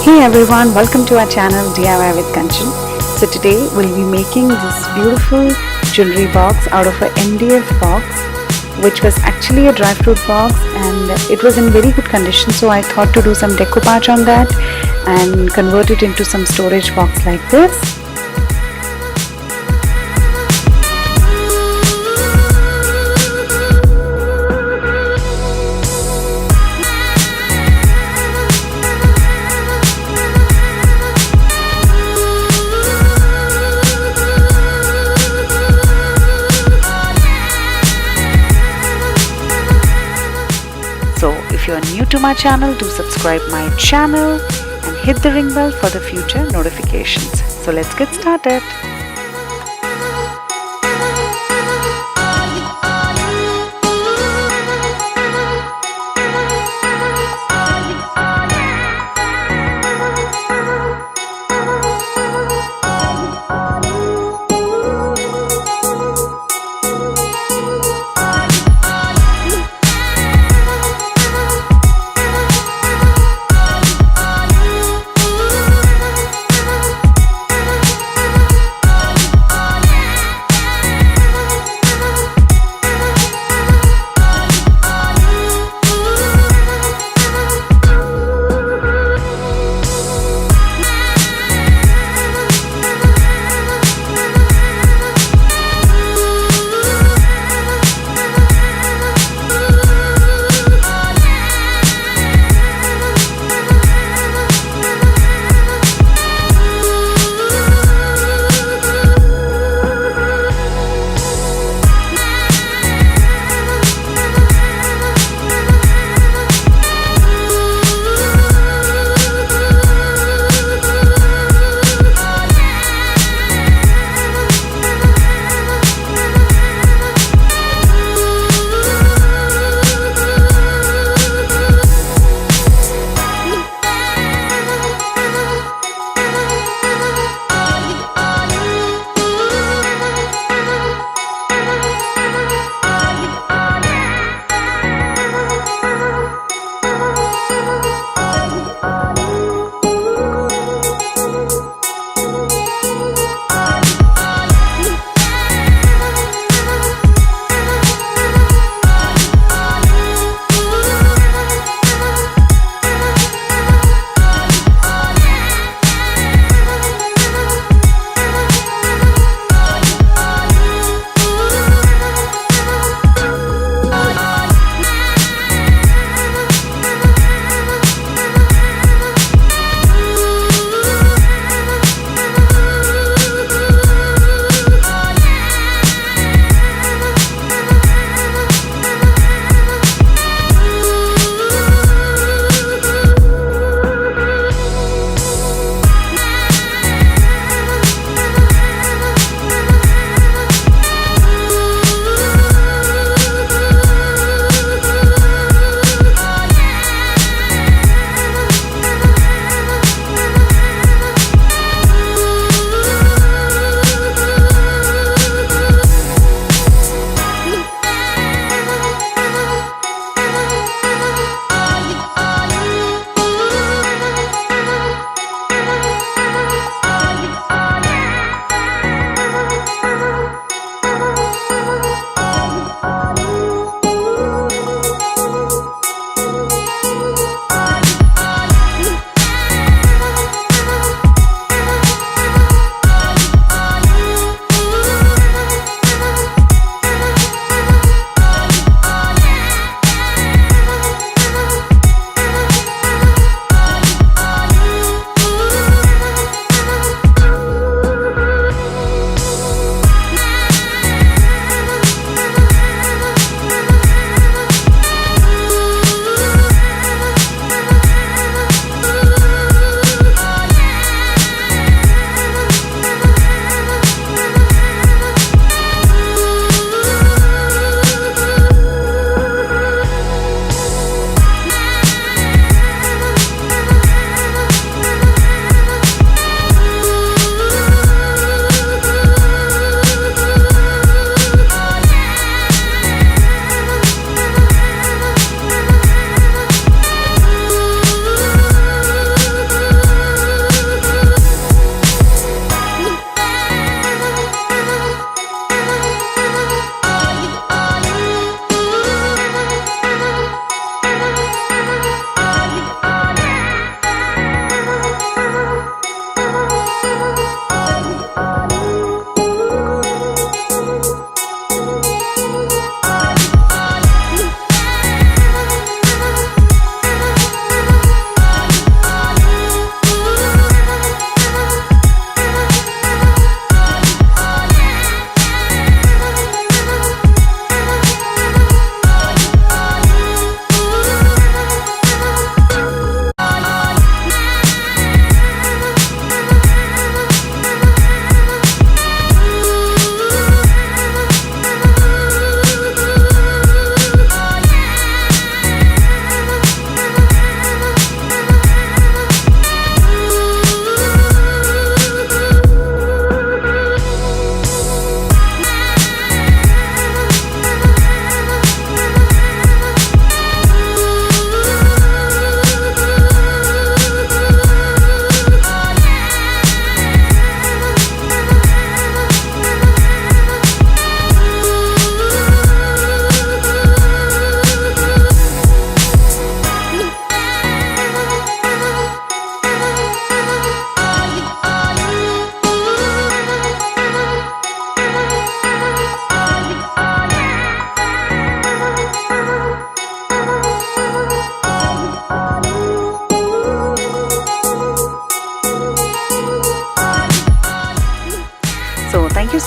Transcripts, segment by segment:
Hey everyone, welcome to our channel DIY with Kanchan. So today we'll be making this beautiful jewelry box out of a MDF box, which was actually a dry fruit box and it was in very good condition, so I thought to do some decoupage on that and convert it into some storage box like this. So if you are new to my channel, do subscribe my channel and hit the ring bell for the future notifications. So let's get started.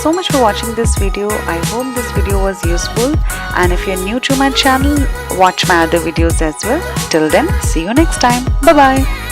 so much for watching this video. I hope this video was useful, and if you're new to my channel, watch my other videos as well. Till then, see you next time. Bye bye.